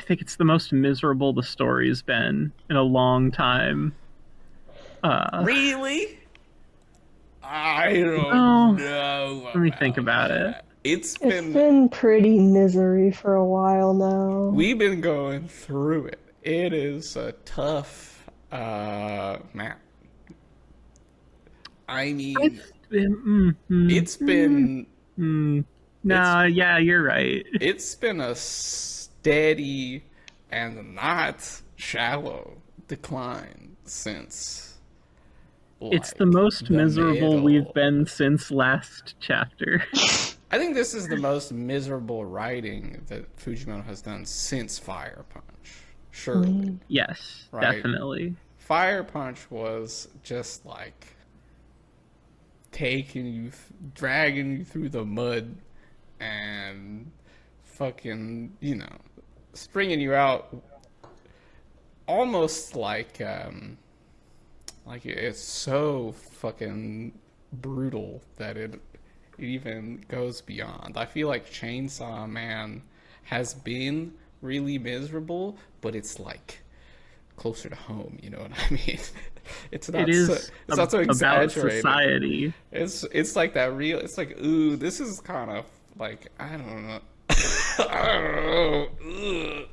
think it's the most miserable the story's been in a long time. Really? I don't Well, know let me think about it. that. It's It's been been pretty misery for a while now. we've been going through it. It is a tough map. I mean, it's been Nah, yeah, you're right. it's been a steady and not shallow decline since It's like, the most the miserable middle. we've been since last chapter. I think this is the most miserable writing that Fujimoto has done since Fire Punch. Surely. Yes, Right. definitely. Fire Punch was just like taking you, dragging you through the mud and fucking, stringing you out almost like it's so fucking brutal that it even goes beyond. I feel like Chainsaw Man has been really miserable, but it's like closer to home, you know what I mean? It's not It is it's not so about exaggerated. society. It's like that real. It's like, ooh, this is kind of like, I don't know. I don't know. Ugh.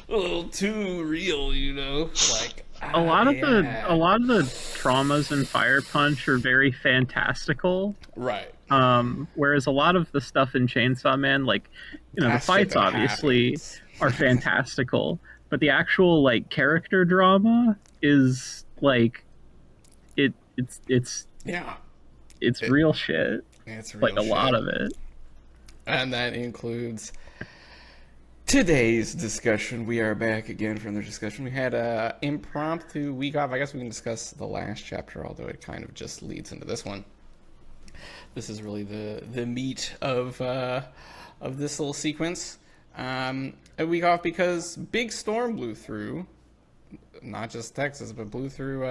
A little too real, like A lot of yeah. the traumas in Fire Punch are very fantastical. Right. Whereas a lot of the stuff in Chainsaw Man, like, the That shit fights that obviously happens. are fantastical, but the actual like character drama is like it's Yeah. real shit. It's real Like a lot shit. of it. And that includes today's discussion. We are back again from the discussion. We had a impromptu week off. I guess we can discuss the last chapter, although it kind of just leads into this one. This is really the meat of this little sequence. A week off because big storm blew through, not just Texas, but blew through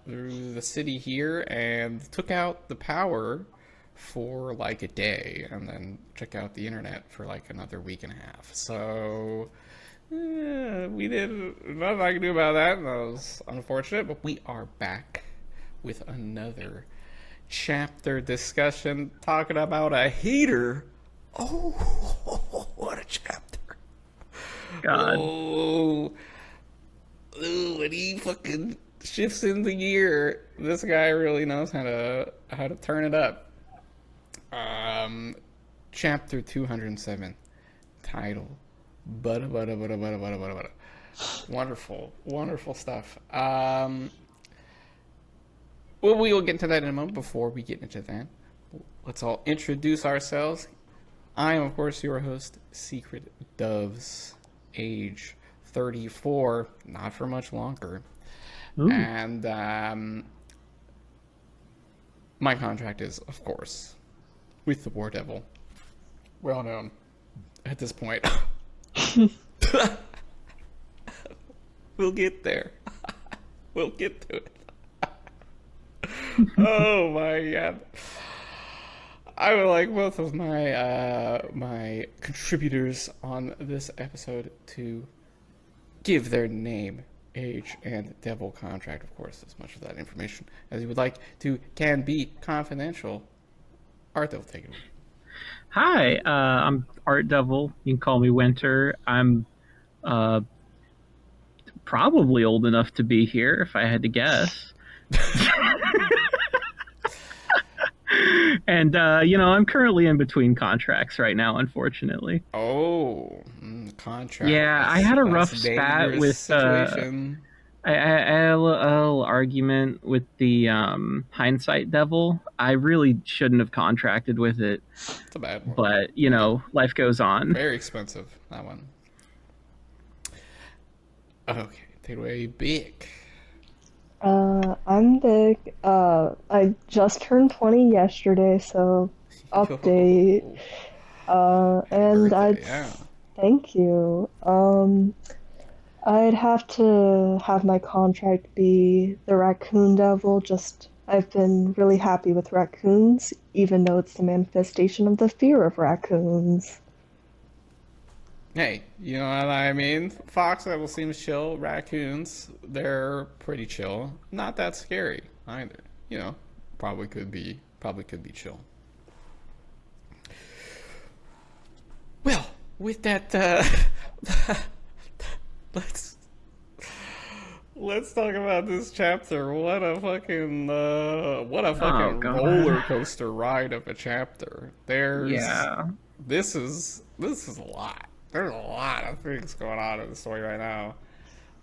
the city here and took out the power for like a day, and then check out the internet for like another week and a half. So we did nothing I can do about that. That was unfortunate, but we are back with another chapter discussion talking about a heater. Oh, what a chapter! God. Oh, when he fucking shifts into gear, this guy really knows how to turn it up. Chapter 207, title, Budda Budda Budda Budda Budda Budda Budda. Wonderful stuff. Well, we will get into that in a moment. Before we get into that, let's all introduce ourselves. I am, of course, your host, Secret Doves, age 34, not for much longer. Ooh. And my contract is, of course, with the War Devil. Well known at this point. We'll get there. We'll get to it. Oh my god. I would like both of my my contributors on this episode to give their name, age, and devil contract. Of course, as much of that information as you would like to can be confidential. Art Devil, take it away. Hi, I'm Art Devil. You can call me Winter. I'm probably old enough to be here, if I had to guess. And I'm currently in between contracts right now, unfortunately. Oh, contract. Yeah, I had a That's rough a spat dangerous with situation. I had a little argument with the Hindsight Devil. I really shouldn't have contracted with it, It's a bad one. but life goes on. Very expensive, that one. Okay, take it away, Bic. I'm Vic. I just turned 20 yesterday, so update. And Birthday, yeah. thank you. I'd have to have my contract be the Raccoon Devil. I've been really happy with raccoons, even though it's the manifestation of the fear of raccoons. Hey, you know what I mean? Fox level seems chill. Raccoons, they're pretty chill. Not that scary either. You know, probably could be chill. Well, with that, let's let's talk about this chapter. What a fucking Oh god. roller coaster ride of a chapter. There's Yeah. this is a lot. There's a lot of things going on in the story right now.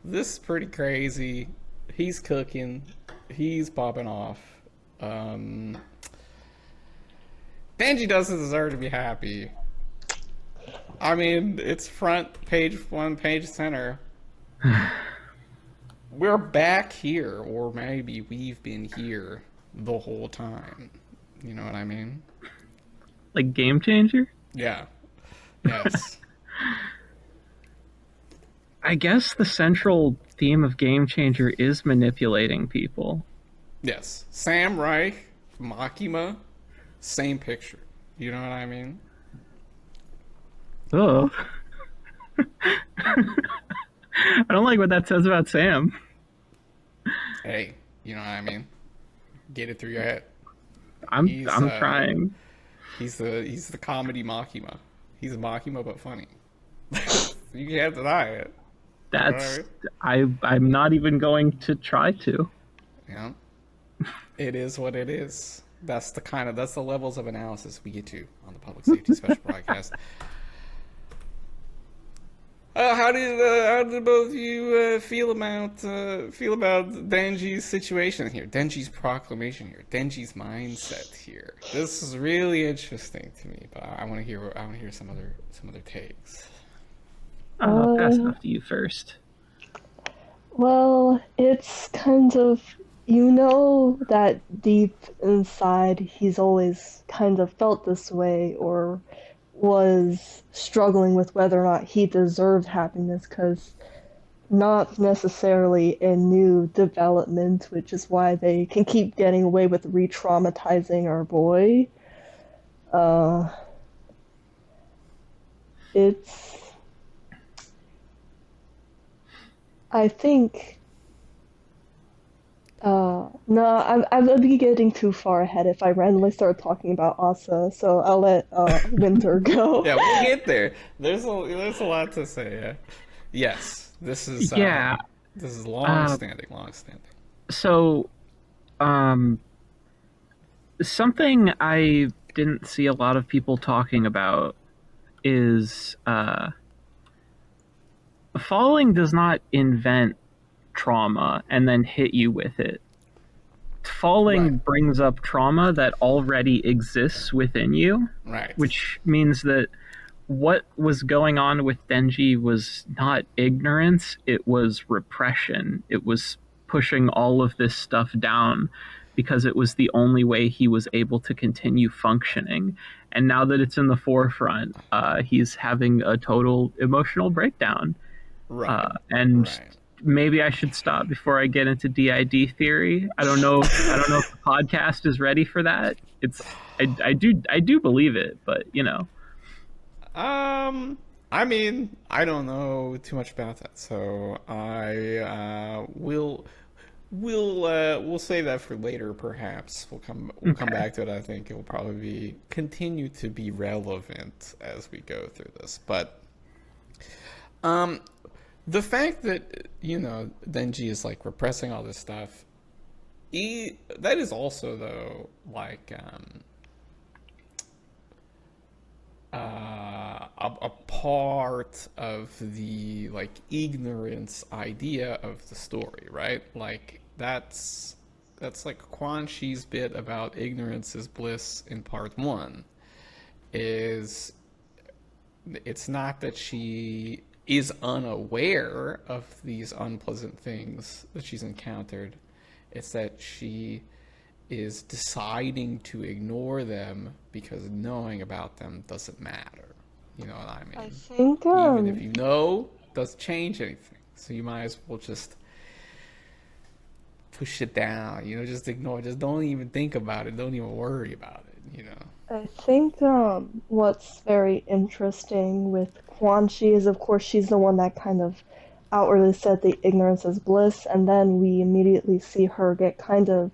This is pretty crazy. He's cooking. He's popping off. Um, Denji doesn't deserve to be happy. I mean, it's front page one, page center. We're back here, or maybe we've been here the whole time. You know what I mean? Like game changer? Yeah. Yes. I guess the central theme of game changer is manipulating people. Yes. Sam Reich, Makima, same picture. You know what I mean? Oh. I don't like what that says about Sam. Hey, you know what I mean? Get it through your head. I'm He's I'm trying. he's the comedy Makima. He's a Makima but funny. You can't deny it. That's Alright. I'm not even going to try to. Yeah. It is what it is. That's the levels of analysis we get to on the public safety special broadcast. How did both of you feel about Denji's situation here? Denji's proclamation here. Denji's mindset here. This is really interesting to me, but I want to hear some other takes. I'll pass it off to you first. Well, it's kind of, you know, that deep inside he's always kind of felt this way or was struggling with whether or not he deserved happiness because not necessarily a new development, which is why they can keep getting away with re-traumatizing our boy. Uh, it's I think. No, I would be getting too far ahead if I randomly start talking about Asa, so I'll let Winter go. Yeah, we'll get there. There's a lot to say. Yeah. Yes, Yeah. this is long standing. So, um, something I didn't see a lot of people talking about is falling does not invent trauma and then hit you with it. Falling Right. brings up trauma that already exists within you, Right. which means that what was going on with Denji was not ignorance, it was repression. It was pushing all of this stuff down because it was the only way he was able to continue functioning. And now that it's in the forefront, he's having a total emotional breakdown. Right. And Right. maybe I should stop before I get into DID theory. I don't know. I don't know if the podcast is ready for that. I do believe it, but you know. I mean, I don't know too much about that, so we'll save that for later. Perhaps we'll come back to it. I think it will probably continue to be relevant as we go through this. But the fact that Denji is like repressing all this stuff, that is also though like a part of the like ignorance idea of the story, right? Like that's like Quan Chi's bit about ignorance is bliss in part one. Is it's not that she is unaware of these unpleasant things that she's encountered. It's that she is deciding to ignore them because knowing about them doesn't matter. You know what I mean? I think Even if you know, doesn't change anything. So you might as well just push it down. Just ignore it. Just don't even think about it. Don't even worry about it. I think what's very interesting with Quan Chi is, of course, she's the one that kind of outwardly said the ignorance is bliss, and then we immediately see her get kind of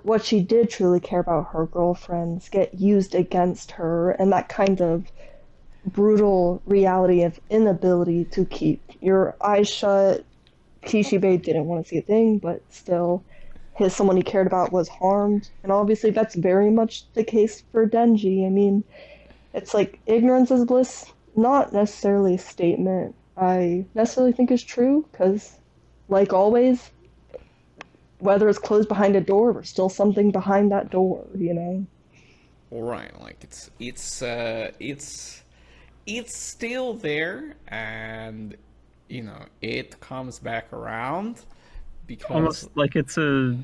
what she did truly care about, her girlfriends, get used against her, and that kind of brutal reality of inability to keep your eyes shut. Kishibe didn't want to see a thing, but still, someone he cared about was harmed, and obviously that's very much the case for Denji. I mean, it's like ignorance is bliss, not necessarily a statement I necessarily think is true, because, like always, whether it's closed behind a door, there's still something behind that door, you know? Right, like it's still there, and you know it comes back around because Almost like it's a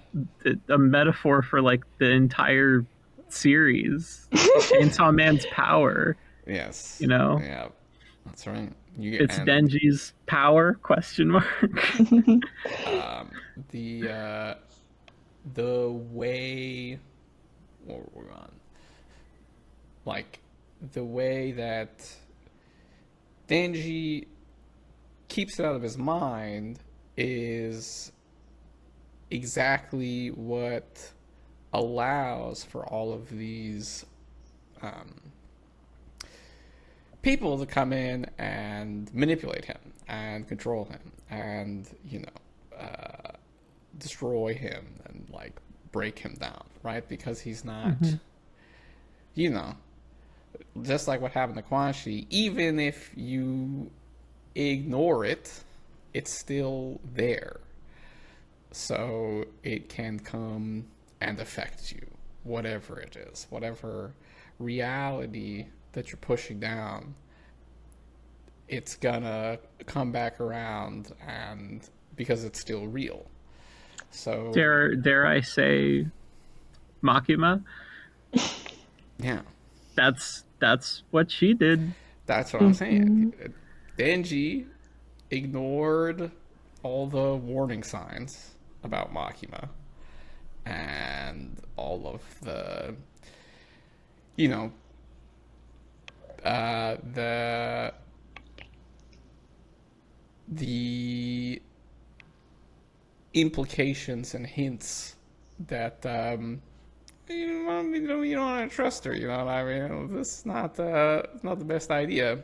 metaphor for like the entire series. Chainsaw Man's power. yes, You know? yeah, that's right. It's Denji's power? Question mark. The way, what we're on, like the way that Denji keeps it out of his mind is exactly what allows for all of these people to come in and manipulate him and control him and, you know, destroy him and like break him down, right? Because he's not, you know, just like what happened to Quan Chi, even if you ignore it, it's still there. So it can come and affect you, whatever it is, whatever reality that you're pushing down, it's gonna come back around, and because it's still real. So Dare I say, Makima? yeah, That's what she did. that's what I'm saying. Denji ignored all the warning signs about Makima and all of the, you know, the implications and hints that you don't want to trust her. You know what I mean? This is not the best idea.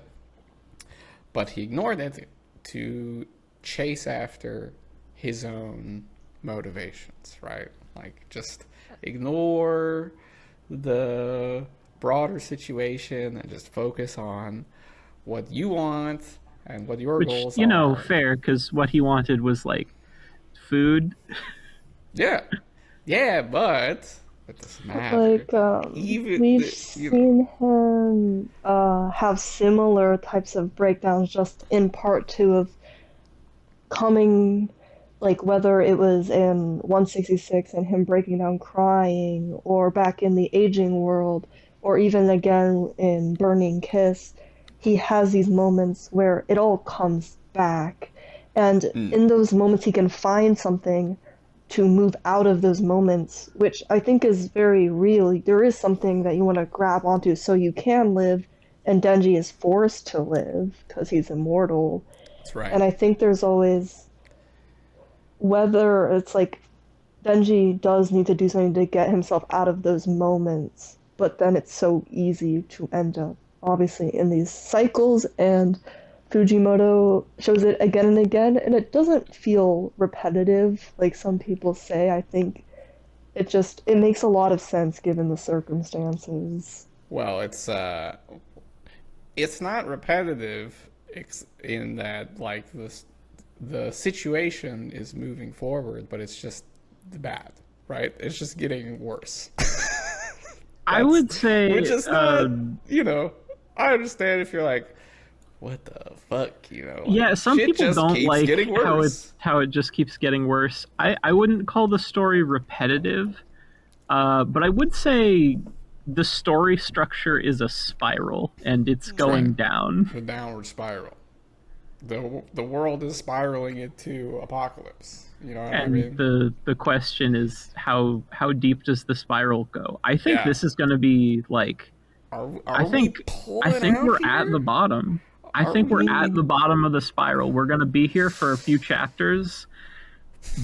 But he ignored it to chase after his own motivations, right? Like, just ignore the broader situation and just focus on what you want and what your goals Which, you know, are. fair, because what he wanted was, like, food. Yeah. Yeah, but it doesn't matter. Like, we've seen him have similar types of breakdowns just in part two of coming, like whether it was in 166 and him breaking down crying, or back in the aging world, or even again in Burning Kiss, he has these moments where it all comes back. And in those moments he can find something to move out of those moments, which I think is very real. There is something that you want to grab onto so you can live, and Denji is forced to live because he's immortal. That's right. And I think there's always, whether it's like Denji does need to do something to get himself out of those moments, but then it's so easy to end up obviously in these cycles, and Fujimoto shows it again and again, and it doesn't feel repetitive like some people say. I think it makes a lot of sense given the circumstances. Well, it's not repetitive in that, like, the situation is moving forward, but it's just bad, right? It's just getting worse. I would say, which is not, you know, I understand if you're like, what the fuck, you know? Like, yeah, some people don't like how it just keeps getting worse. I wouldn't call the story repetitive, but I would say the story structure is a spiral, and it's going down. The downward spiral. The world is spiraling into apocalypse. You know what I mean? The question is how deep does the spiral go? I think this is going to be like. I think we're at the bottom. I Are think we're we? at the bottom of the spiral. We're gonna be here for a few chapters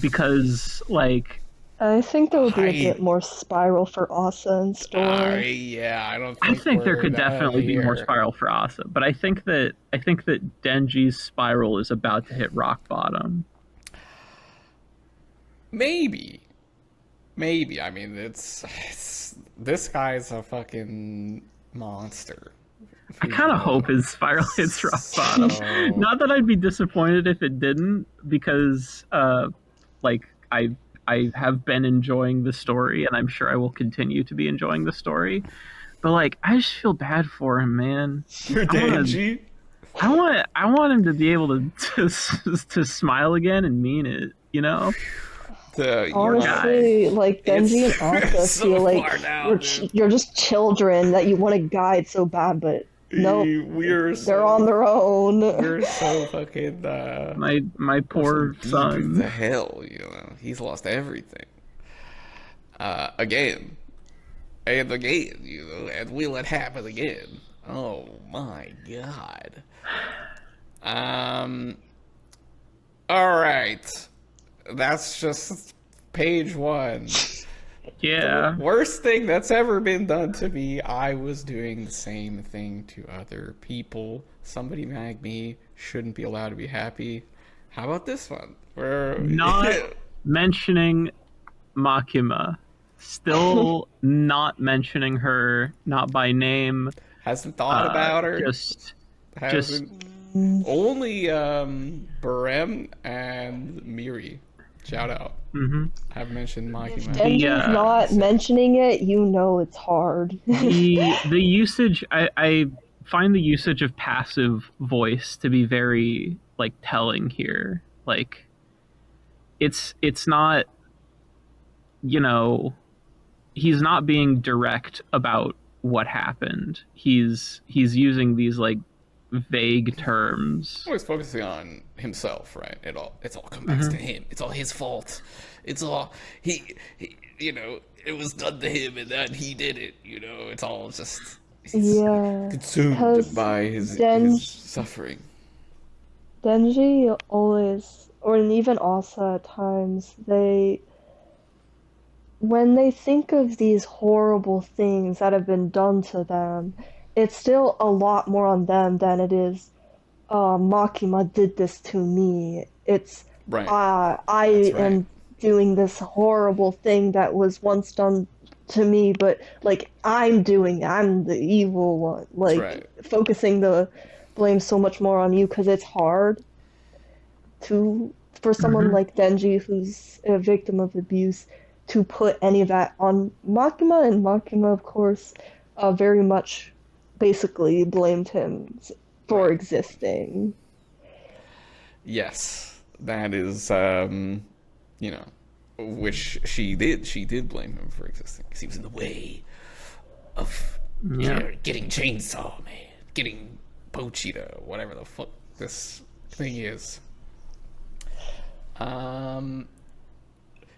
because, like, I think there will be a I, bit more spiral for Asa in store. yeah, I don't I think think there we're could done definitely be more here. spiral for Asa, but I think that Denji's spiral is about to hit rock bottom. Maybe. Maybe. I mean, it's this guy's a fucking monster. I kind of hope his spiral hits rock bottom. So, Not that I'd be disappointed if it didn't, because like I have been enjoying the story, and I'm sure I will continue to be enjoying the story. But like, I just feel bad for him, man. you're Denji. I want him to be able to smile again and mean it. You know? Honestly, like Denji and Asa so feel like far now, you're just children that you want to guide so bad, but no, they're on their own. You're so fucking My poor deep in son. the hell, you know. He's lost everything. Again. And again, you know, and will it happen again? Oh my god. Alright. That's just page 1. Yeah. The worst thing that's ever been done to me. I was doing the same thing to other people. Somebody nagged me, shouldn't be allowed to be happy. How about this one? Where Not mentioning Makima. Still not mentioning her, not by name. hasn't thought about her. Just Hasn't. Only Barem and Miri. Shout out. Have mentioned Makima. Denji's not mentioning it, you know it's hard. the usage, I find the usage of passive voice to be very like telling here. Like it's not, you know, he's not being direct about what happened. He's using these like vague terms. Always focusing on himself, right? It's all come back to him. It's all his fault. It's all he you know, it was done to him and then he did it, you know. It's all just Yeah, consumed by his suffering. Denji always, or even Asa at times, when they think of these horrible things that have been done to them, it's still a lot more on them than it is, Makima did this to me. It's, Right. I am doing this horrible thing that was once done to me, but, like, I'm the evil one. Like, focusing the blame so much more on you, because it's hard for someone like Denji, who's a victim of abuse, to put any of that on Makima, and Makima, of course, very much basically blamed him for existing. Yes, that is, you know, which she did blame him for existing, because he was in the way of getting Chainsaw Man, getting Pochita, whatever the fuck this thing is.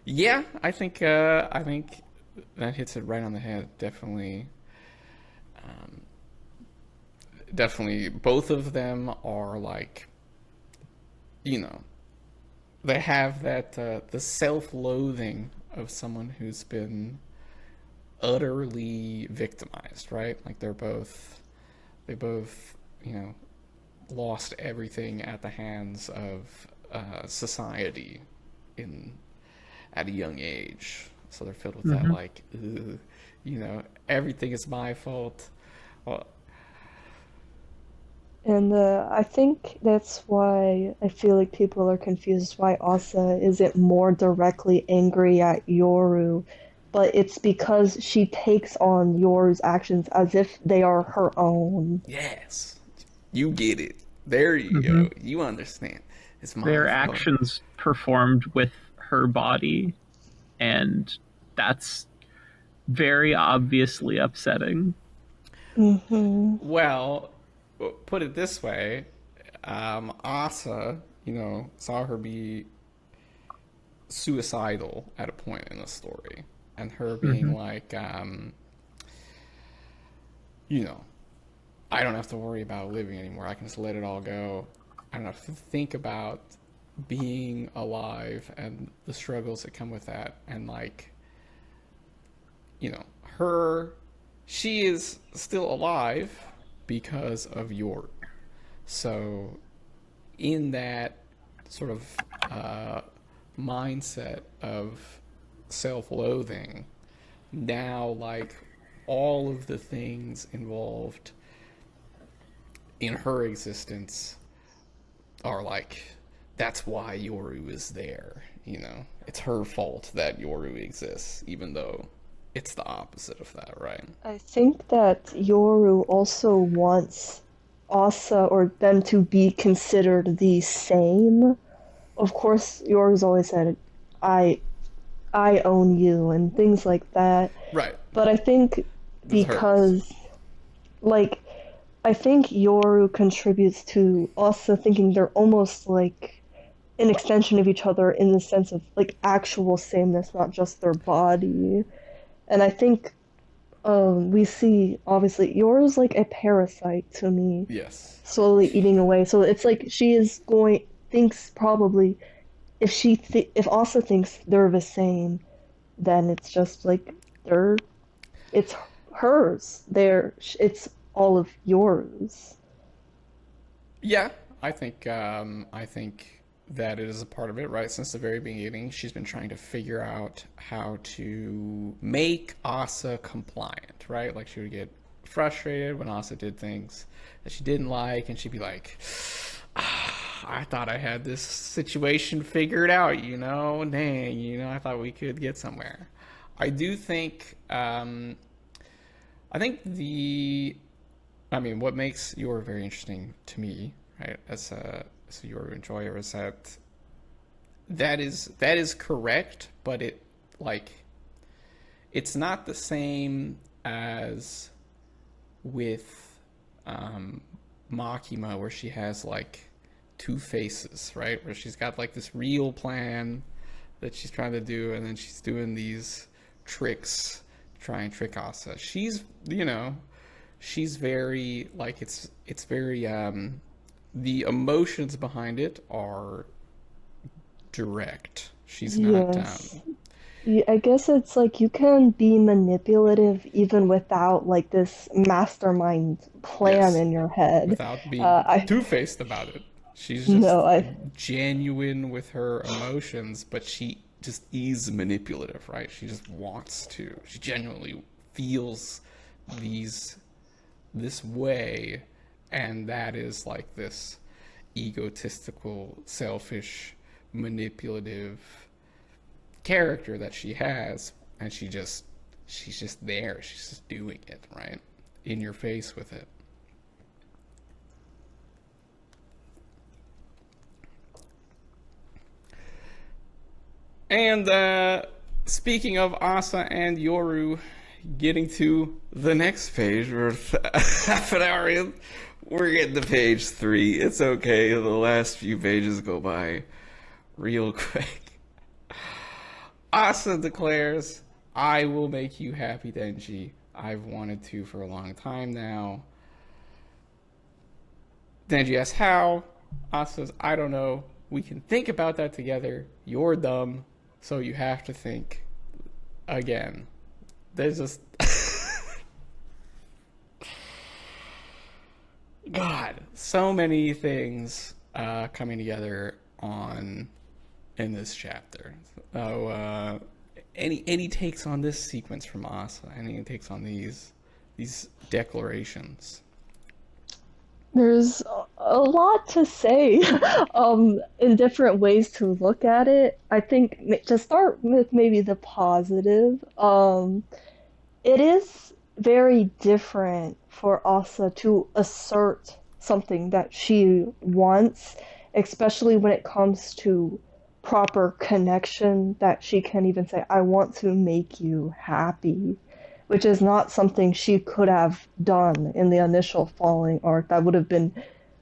Yeah, I think that hits it right on the head. Definitely, both of them are like, you know, they have that the self-loathing of someone who's been utterly victimized, right? Like they both, you know, lost everything at the hands of society at a young age. So they're filled with that, like, you know, everything is my fault. Well, and I think that's why I feel like people are confused why Asa isn't more directly angry at Yoru, but it's because she takes on Yoru's actions as if they are her own. Yes, you get it. There you go. You understand. It's my Their fault. actions performed with her body, and that's very obviously upsetting. Well, put it this way, Asa, you know, saw her be suicidal at a point in the story, and her being like, you know, I don't have to worry about living anymore. I can just let it all go. I don't have to think about being alive and the struggles that come with that. And like, you know, she is still alive because of Yoru. So in that sort of mindset of self-loathing, now like all of the things involved in her existence are like, that's why Yoru is there, you know? It's her fault that Yoru exists, even though it's the opposite of that, right? I think that Yoru also wants Asa or them to be considered the same. Of course, Yoru's always said, I own you and things like that. Right. But I think because, like, I think Yoru contributes to Asa thinking they're almost like an extension of each other in the sense of like actual sameness, not just their body. And I think we see, obviously, Yoru's like a parasite to me. Yes. Slowly eating away. So it's like she is thinks probably, if Asa thinks they're the same, then it's just like it's hers. It's all of yours. Yeah, I think that it is a part of it, right? Since the very beginning, she's been trying to figure out how to make Asa compliant, right? Like she would get frustrated when Asa did things that she didn't like, and she'd be like, I thought I had this situation figured out, you know? Dang, you know, I thought we could get somewhere. I do think, what makes Yoru very interesting to me, right, as a Yoru enjoyer, is that is correct, but it's not the same as with Makima, where she has like two faces, right? Where she's got like this real plan that she's trying to do, and then she's doing these tricks to try and trick Asa. She's very like it's very the emotions behind it are direct. She's not Yeah, I guess it's like you can be manipulative even without like this mastermind plan in your head. Without being two-faced about it. She's just genuine with her emotions, but she just is manipulative, right? She just wants to. She genuinely feels this way, and that is like this egotistical, selfish, manipulative character that she has, and she's just there. She's just doing it, right? In your face with it. And speaking of Asa and Yoru, getting to the next page, we're half an hour in. We're getting to page 3. It's okay. The last few pages go by real quick. Asa declares, I will make you happy, Denji. I've wanted to for a long time now. Denji asks how. Asa says, I don't know. We can think about that together. You're dumb, so you have to think again. There's just... God, so many things coming together in this chapter. So, any takes on this sequence from Asa? Any takes on these declarations? There's a lot to say in different ways to look at it. I think to start with maybe the positive, it is very different for Asa to assert something that she wants, especially when it comes to proper connection, that she can even say, I want to make you happy, which is not something she could have done in the initial Falling arc. That would have been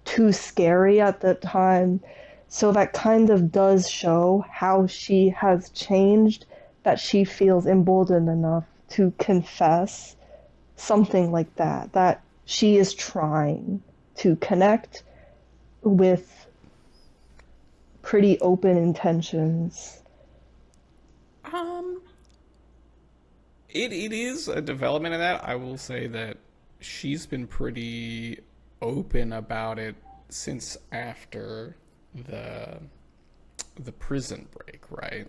too scary at the time. So that kind of does show how she has changed, that she feels emboldened enough to confess something like that she is trying to connect with pretty open intentions. It is a development in that. I will say that she's been pretty open about it since after the prison break, right?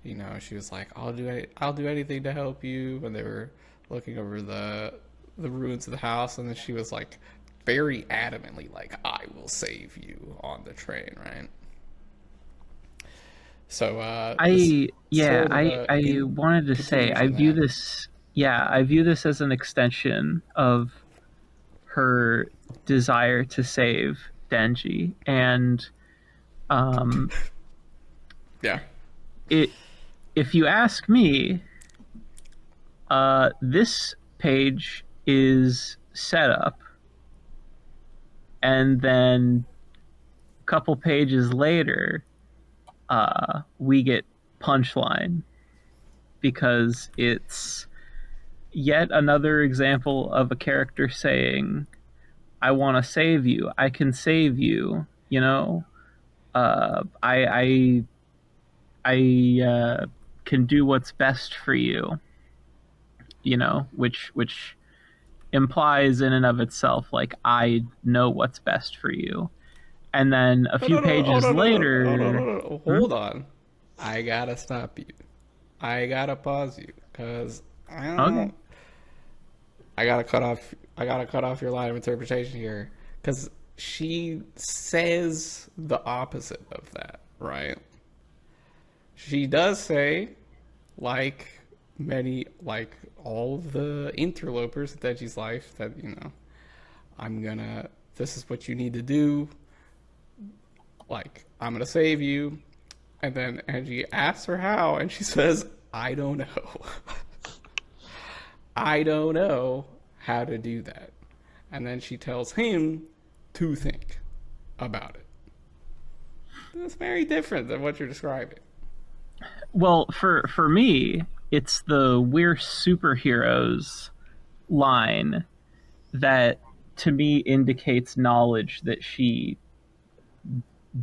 You know, she was like, I'll do anything to help you," when they were looking over the ruins of the house, and then she was like very adamantly like, "I will save you" on the train, right? So I wanted to say I view this as an extension of her desire to save Denji, and yeah, if you ask me, this page is set up, and then a couple pages later, we get punchline, because it's yet another example of a character saying, "I want to save you. I can save you. You know, I can do what's best for you." You know, which implies in and of itself, like, I know what's best for you. And then a few pages later, hold on. I gotta stop you. I gotta pause you, because Okay. I gotta cut off your line of interpretation here, because she says the opposite of that, right? She does say, like all of the interlopers in Denji's life, that, you know, this is what you need to do. Like, I'm gonna save you. And then Angie asks her how, and she says, "I don't know." "I don't know how to do that." And then she tells him to think about it. That's very different than what you're describing. Well, for me, it's the "we're superheroes" line that to me indicates knowledge that she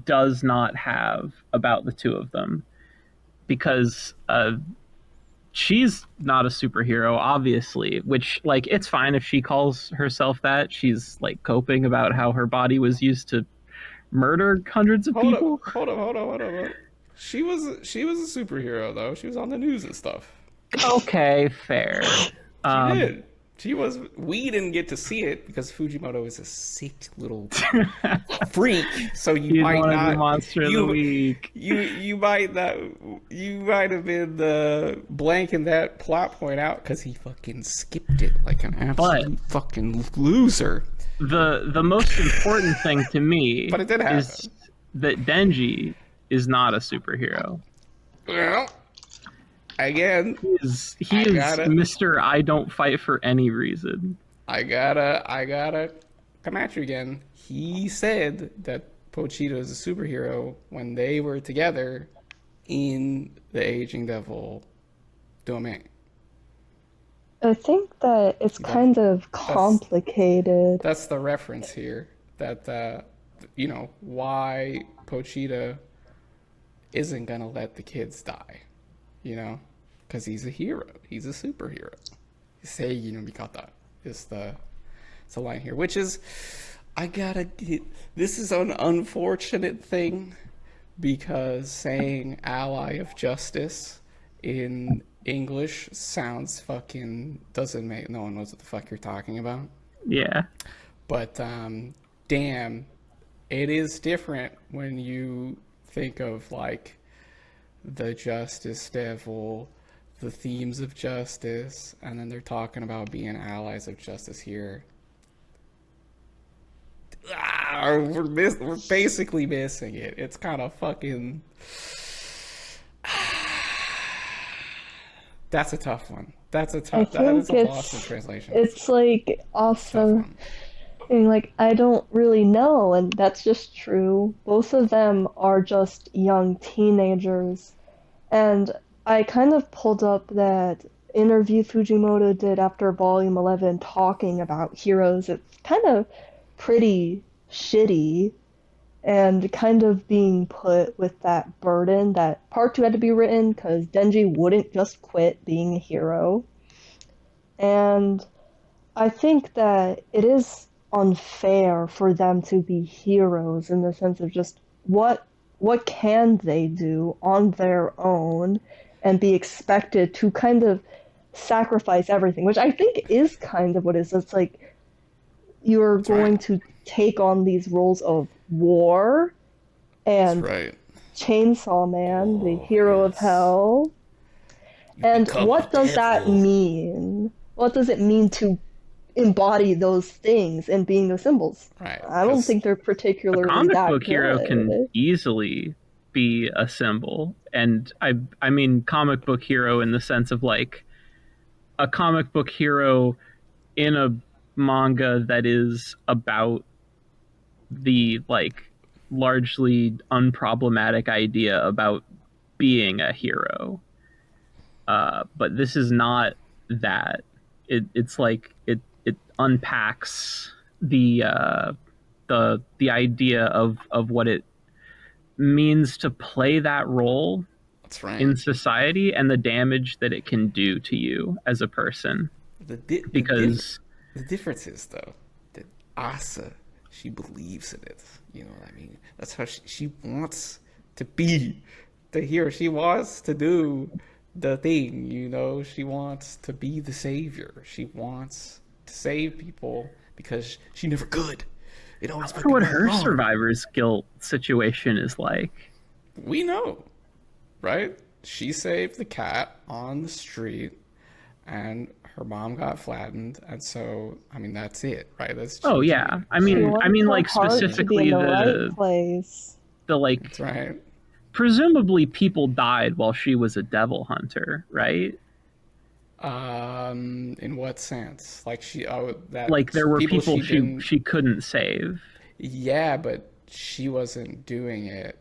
does not have about the two of them, because she's not a superhero, obviously, which, like, it's fine if she calls herself that. She's like coping about how her body was used to murder hundreds of people. Hold up. She was a superhero, though. She was on the news and stuff. Okay, fair. She did. We didn't get to see it because Fujimoto is a sick little freak. So you might not be monster of the week. You might not. You might have been blanking that plot point out because he fucking skipped it like an absolute fucking loser. The most important thing to me But it did happen. is that Denji is not a superhero. Well, again, he is Mr. I don't fight for any reason. I gotta come at you again. He said that Pochita is a superhero when they were together in the Aging Devil domain. I think that it's kind of complicated. That's the reference here. That you know, why Pochita isn't gonna let the kids die. You know, because he's a hero. He's a superhero. Say, you know, Mikata is the line here, which is, this is an unfortunate thing, because saying ally of justice in English sounds doesn't make, no one knows what the fuck you're talking about. Yeah. But, damn, it is different when you think of, like, the Justice Devil, the themes of justice, and then they're talking about being allies of justice here. We're basically missing it. It's kind of fucking... That's a tough one. That is a loss in translation. It's like also, like, I don't really know, and that's just true. Both of them are just young teenagers, and I kind of pulled up that interview Fujimoto did after Volume 11 talking about heroes, it's kind of pretty shitty and kind of being put with that burden that part 2 had to be written because Denji wouldn't just quit being a hero. And I think that it is unfair for them to be heroes in the sense of just what can they do on their own and be expected to kind of sacrifice everything, which I think is kind of what it is. It's like you're That's going right. to take on these roles of war That's and right. Chainsaw Man, the Oh, hero of yes. hell. You And become what the does that devil. mean? What does it mean to embody those things and being those symbols? Right. I don't think they're A particularly comic that book hero can good. easily be a symbol, and I mean comic book hero in the sense of like a comic book hero in a manga that is about the like largely unproblematic idea about being a hero. But this is not that. It's like it unpacks the idea of what it means to play that role That's right. in society and the damage that it can do to you as a person. The di- the diff- Because the difference is though that Asa, she believes in it. You know what I mean? That's how she wants to be the hero. She wants to do the thing. You know, she wants to be the savior. She wants to save people because she never could. It always for what fucking went her wrong. survivor's guilt situation is like. We know, right? She saved the cat on the street, and her mom got flattened, and so I mean that's it, right? That's Oh GG. yeah. I She mean wants her like heart to be in specifically the right place. the like That's right. presumably people died while she was a devil hunter, right? In what sense? Like that Like there were people people she didn't. she couldn't save. Yeah, but she wasn't doing it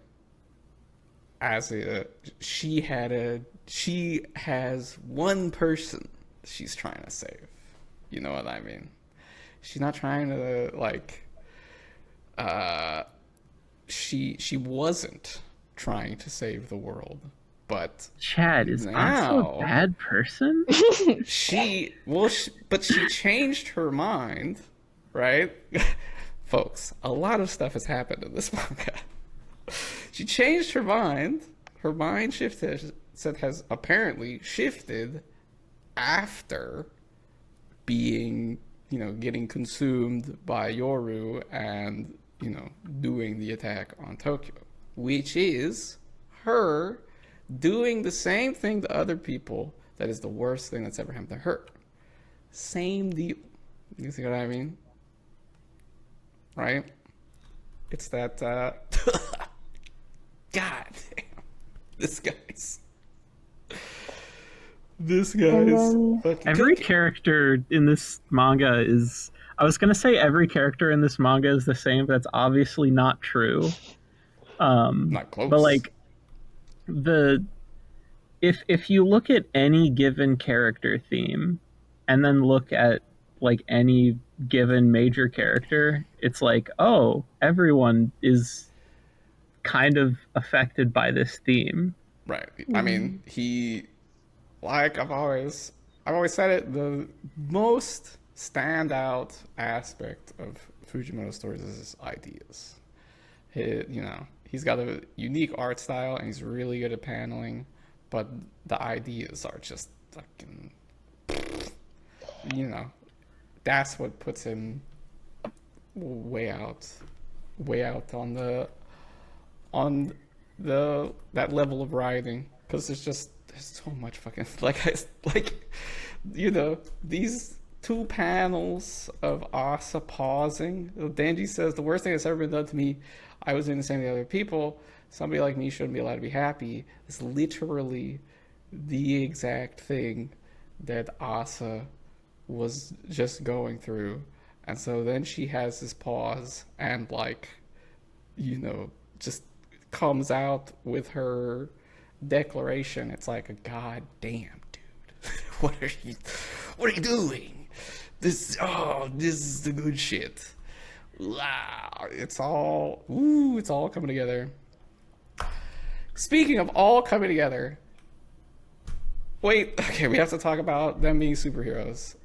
as she has one person she's trying to save. You know what I mean? She's not trying to like she wasn't trying to save the world, but Chad, is Asa a now bad person? but she changed her mind, right? Folks, a lot of stuff has happened in this manga. She changed her mind. Her mind has apparently shifted after being, getting consumed by Yoru and, doing the attack on Tokyo, which is her doing the same thing to other people that is the worst thing that's ever happened to her. Same deal. You see what I mean? Right? It's that, God damn. This guy's then- fucking Every cooking. character in this manga is. I was gonna say every character in this manga is the same, but that's obviously not true. Not close. But like the if you look at any given character theme and then look at like any given major character, it's like, oh, everyone is kind of affected by this theme. Right. I mean, I've always said it, the most standout aspect of Fujimoto's stories is his ideas. He's got a unique art style and he's really good at paneling, but the ideas are just fucking, that's what puts him way out on that level of writing, because there's so much fucking these 2 panels of Asa pausing. Denji says the worst thing that's ever been done to me, I was doing the same to other people. Somebody like me shouldn't be allowed to be happy. It's literally the exact thing that Asa was just going through. And so then she has this pause and just comes out with her declaration. It's like a goddamn dude. what are you doing? This is the good shit. Wow, it's all coming together. Speaking of all coming together, wait, okay, we have to talk about them being superheroes.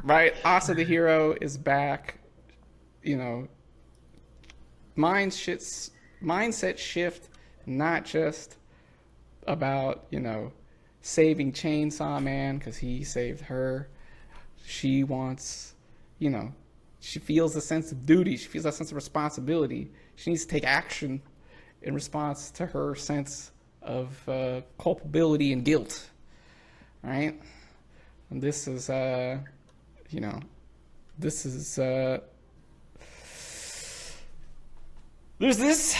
Right, Asa the hero is back. You know, mindset shift, not just about, you know, saving Chainsaw Man because he saved her. She wants, you know, she feels a sense of duty. She feels a sense of responsibility. She needs to take action in response to her sense of culpability and guilt. Right? And this is, you know, this is, there's this,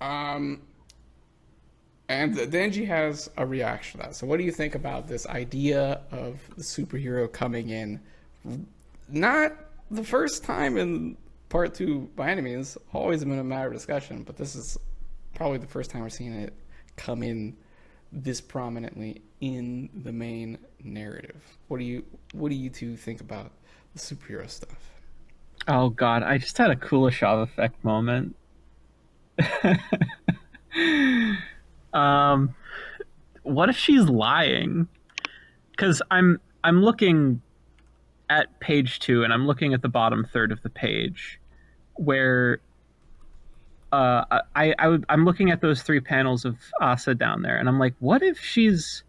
and Denji has a reaction to that. So what do you think about this idea of the superhero coming in? Not the first time in part 2 by any means, always been a matter of discussion, but this is probably the first time we're seeing it come in this prominently in the main narrative. What do you two think about the superhero stuff? Oh god, I just had a Kuleshov effect moment. What if she's lying? Because I'm looking at page 2 and I'm looking at the bottom third of the page where I'm looking at those 3 panels of Asa down there, and I'm like, what if she's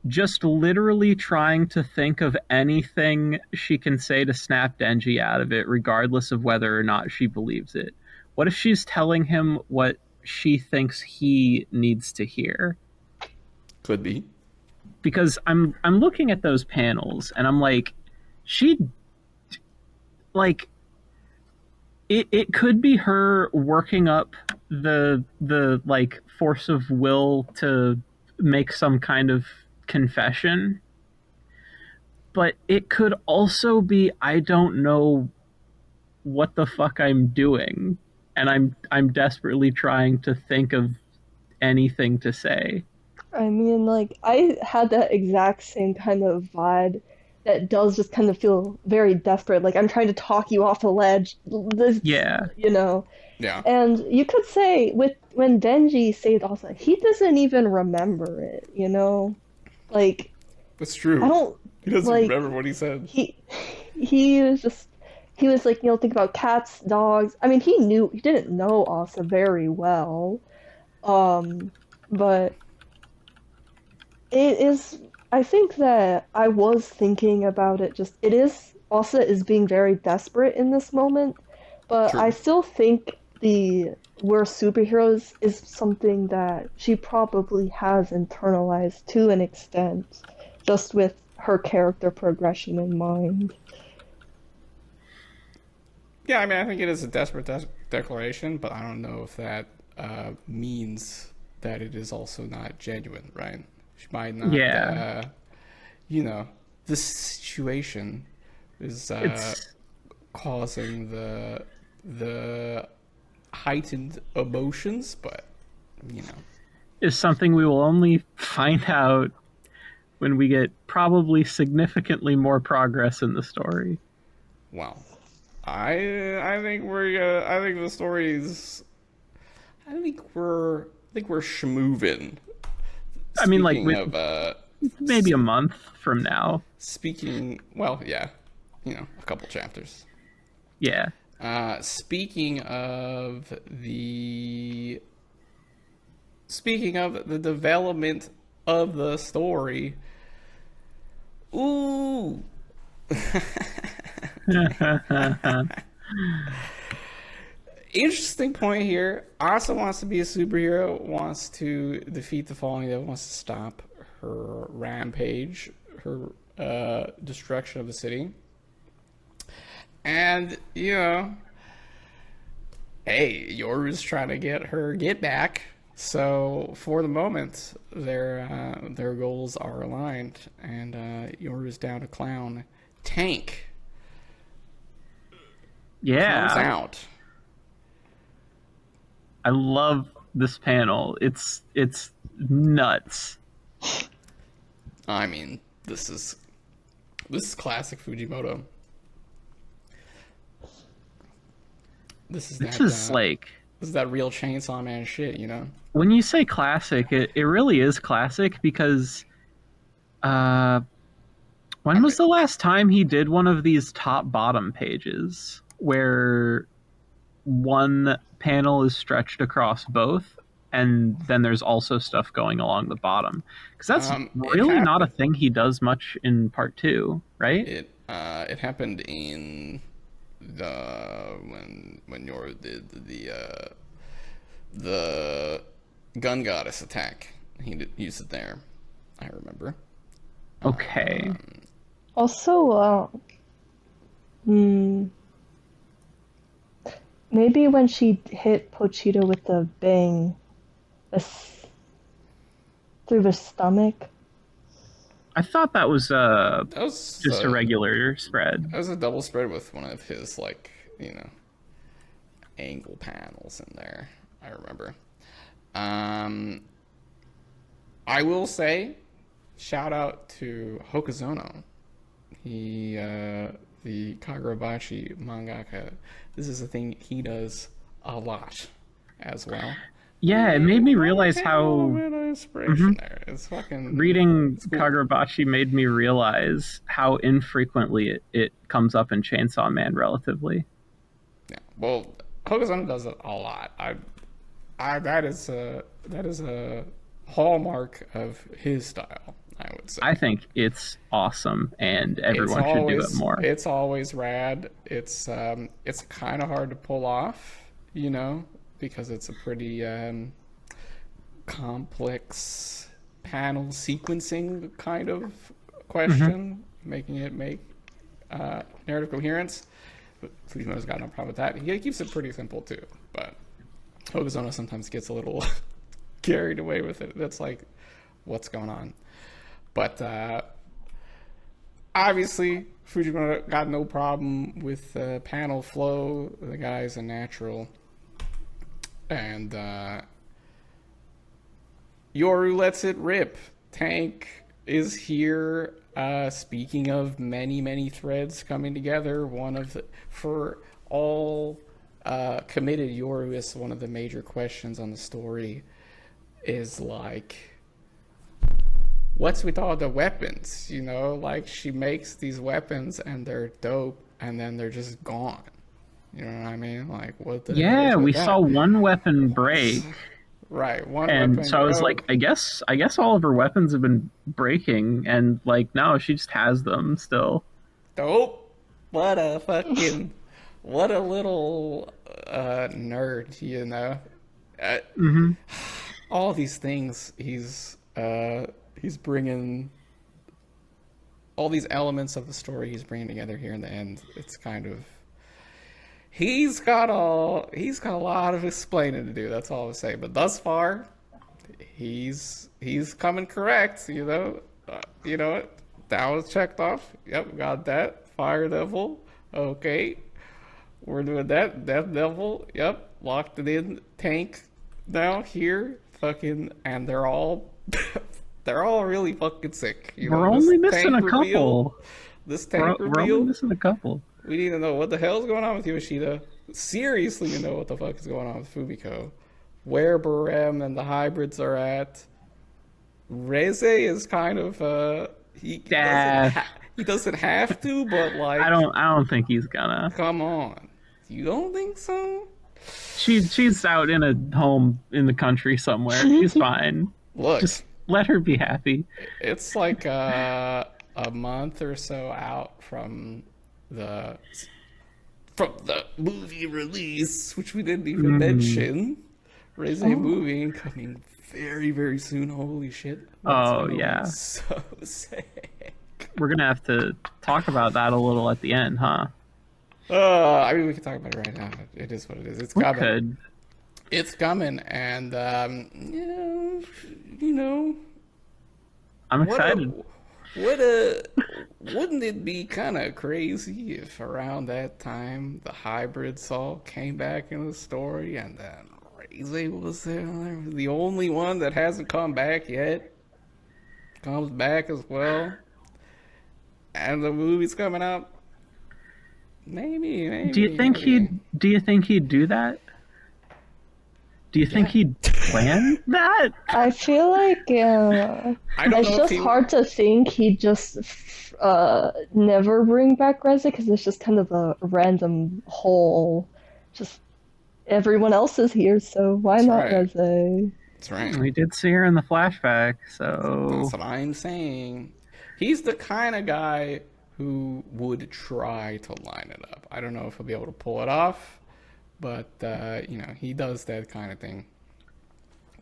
just literally trying to think of anything she can say to snap Denji out of it, regardless of whether or not she believes it? What if she's telling him what she thinks he needs to hear? Could be. Because I'm looking at those panels and I'm like, it could be her working up the like force of will to make some kind of confession, but it could also be I don't know what the fuck I'm doing, and I'm desperately trying to think of anything to say. I mean, like, I had that exact same kind of vibe that does just kind of feel very desperate. Like, I'm trying to talk you off a ledge. Yeah. You know? Yeah. And you could say, when Denji saved Asa, he doesn't even remember it, you know? Like, That's true. I don't... He doesn't like, remember what he said. He was like, you know, think about cats, dogs. I mean, he didn't know Asa very well. But... I think that I was thinking about it, Asa is being very desperate in this moment, but True. I still think we're superheroes is something that she probably has internalized to an extent, just with her character progression in mind. Yeah, I mean, I think it is a desperate declaration, but I don't know if that means that it is also not genuine, right? She might not, you know, this situation is causing the heightened emotions, but, you know. Is something we will only find out when we get probably significantly more progress in the story. Well, I think the story's, I think we're schmoovin'. I mean, like, maybe a month from now. Well, yeah, you know, a couple chapters. Yeah. Speaking of the development of the story, ooh. Interesting point here. Asa wants to be a superhero, wants to defeat the Falling Devil, wants to stop her rampage, her destruction of the city. And, you know, hey, Yoru's trying to get her get back. So for the moment, their goals are aligned, and Yoru's down to clown. Tank. Yeah. Comes out. I love this panel. It's nuts. I mean, this is classic Fujimoto. This is This is like, this is that real Chainsaw Man shit, you know? when you say classic, it really is classic because when was the last time he did one of these top bottom pages where one panel is stretched across both and then there's also stuff going along the bottom? Because that's really not a thing he does much in part 2, right? It happened in the when Yoru did the gun goddess attack. He used it there. I remember. Okay. Also, maybe when she hit Pochita with the bang through the stomach. I thought that was just a regular spread. That was a double spread with one of his, like, you know, angle panels in there. I remember. I will say, shout out to Hokuzono. He, the Kagurabachi mangaka. This is a thing he does a lot as well. Yeah, it made me realize how inspiration there. It's fucking reading Kagurabachi made me realize how infrequently it comes up in Chainsaw Man relatively. Yeah, well, Hokuzono does it a lot. That is a hallmark of his style, I would say. I think it's awesome, and everyone should do it more. It's always rad. It's kind of hard to pull off, you know, because it's a pretty complex panel sequencing kind of question, making it make narrative coherence. But Fujimoto's got no problem with that. He keeps it pretty simple too, but Hokuzono sometimes gets a little carried away with it. That's like, what's going on? But obviously, Fujimoto got no problem with panel flow. The guy's a natural. And Yoru lets it rip. Tank is here. Speaking of many threads coming together, for all committed Yoru is one of the major questions on the story is like, what's with all the weapons? You know, like she makes these weapons and they're dope and then they're just gone. You know what I mean? Like, what the hell is with we that? saw one weapon break. Right, and so I was like, I guess all of her weapons have been breaking, and like, no, she just has them still. Dope. What a fucking, what a little nerd, you know. All these things he's bringing, all these elements of the story he's bringing together here in the end. It's kind of, he's got a lot of explaining to do. That's all I'll say. But thus far, he's coming correct. You know what? That was checked off. Yep, got that. Fire Devil. Okay, we're doing that. Death Devil. Yep, locked it in. Tank now here. Fucking, and they're all really fucking sick. You know, we're only missing a couple. This tank reveal. We're only missing a couple. We need to know what the hell's going on with Yoshida. Seriously, you know what the fuck is going on with Fumiko. Where Barem and the hybrids are at. Reze is kind of he doesn't have to, but like, I don't think he's gonna. Come on, you don't think so? She's out in a home in the country somewhere. She's fine. Look, just let her be happy. It's like a month or so out from the movie release, which we didn't even mention. Reze movie coming very soon. Holy shit! Oh yeah, so sick. We're gonna have to talk about that a little at the end, huh? I mean, we can talk about it right now. It is what it is. It's coming. It's coming, and you know, I'm excited. Wouldn't it be kind of crazy if around that time the hybrids all came back in the story and then Reze was the only one that hasn't come back yet. Comes back as well. And the movie's coming out. Maybe. Do you think he'd do that? Do you think he'd plan that? I feel like I don't it's know just if he hard to think he'd just never bring back Reze because it's just kind of a random hole. Just everyone else is here, so why That's not right. Reze? That's right. We did see her in the flashback, so That's what I'm saying. He's the kind of guy who would try to line it up. I don't know if he'll be able to pull it off, but he does that kind of thing.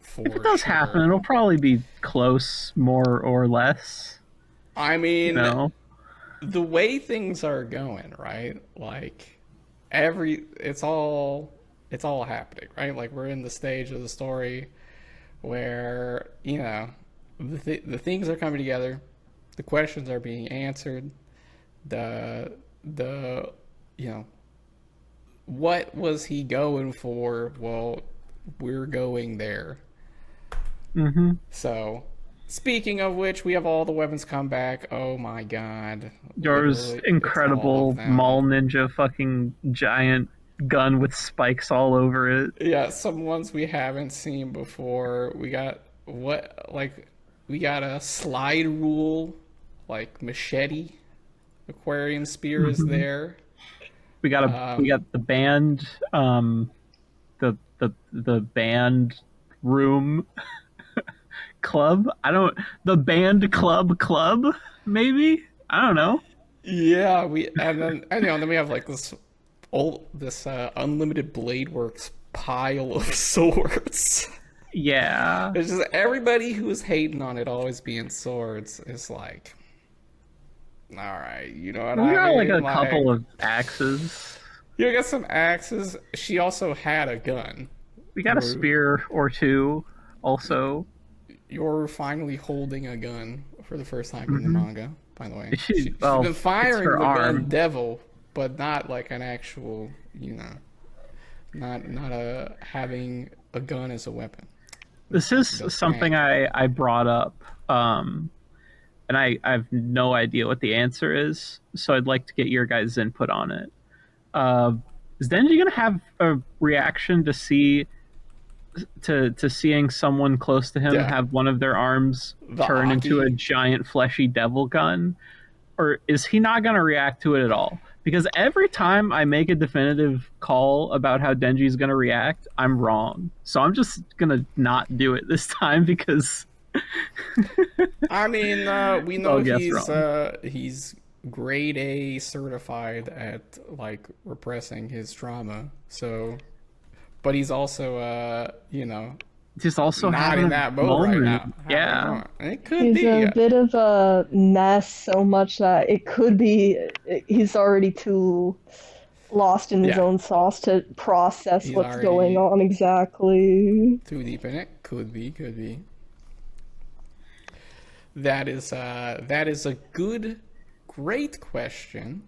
For if it does sure. happen, it'll probably be close, more or less. I mean, No, the way things are going, right? Like it's all happening, right? Like we're in the stage of the story where the things are coming together, the questions are being answered, the what was he going for? Well, we're going there. mm-hmm. So, speaking of which, we have all the weapons come back. Oh my god. Yours Literally, it's incredible all of them. mall ninja fucking giant gun with spikes all over it. Yeah, some ones we haven't seen before. We got a slide rule, like machete, aquarium spear is there. We got the band, the band room club. The band club maybe. I don't know. Yeah, then we have like this unlimited blade works pile of swords. Yeah. It's just everybody who's hating on it always being swords is like, all right, you know what We I got mean? like a couple of axes. You got some axes. She also had a gun. We got a spear or two also. You're finally holding a gun for the first time in the manga, by the way. She's Well, been it's firing her the gun arm. devil, but not like an actual, not having a gun as a weapon. This is something I brought up, and I have no idea what the answer is, so I'd like to get your guys' input on it. Is Denji gonna have a reaction to seeing someone close to him have one of their arms turn into a giant fleshy devil gun, or is he not gonna react to it at all? Because every time I make a definitive call about how Denji's gonna react, I'm wrong. So I'm just gonna not do it this time because I mean, we know I'll guess he's grade A certified at like repressing his trauma. So, but he's also just also not having in a that mode right now. Yeah. It could He's be. a bit of a mess so much that it could be he's already too lost in his own sauce to process He's what's already going on exactly. Too deep in it. Could be. That is a great question.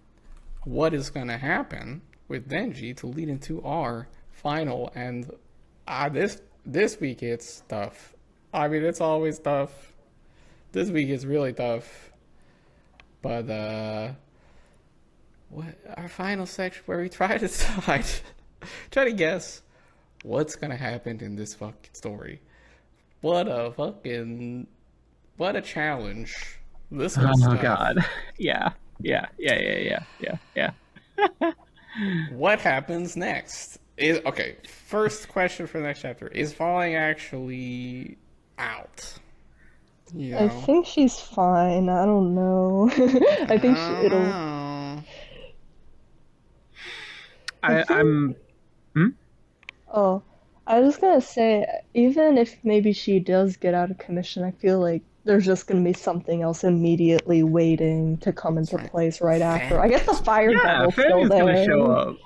What is going to happen with Denji to lead into our final and this week it's tough. I mean, it's always tough. This week is really tough. But what our final section where we try to decide, try to guess what's gonna happen in this fucking story. What a challenge. This one's Oh tough. god. Yeah. What happens next? Okay, first question for the next chapter. Is Falling actually out? I think she's fine. I don't know. I think it'll. I'm Oh, I was gonna say, even if maybe she does get out of commission, I feel like there's just gonna be something else immediately waiting to come into place right after. I guess the fire devil's still Fanny's there. gonna show up.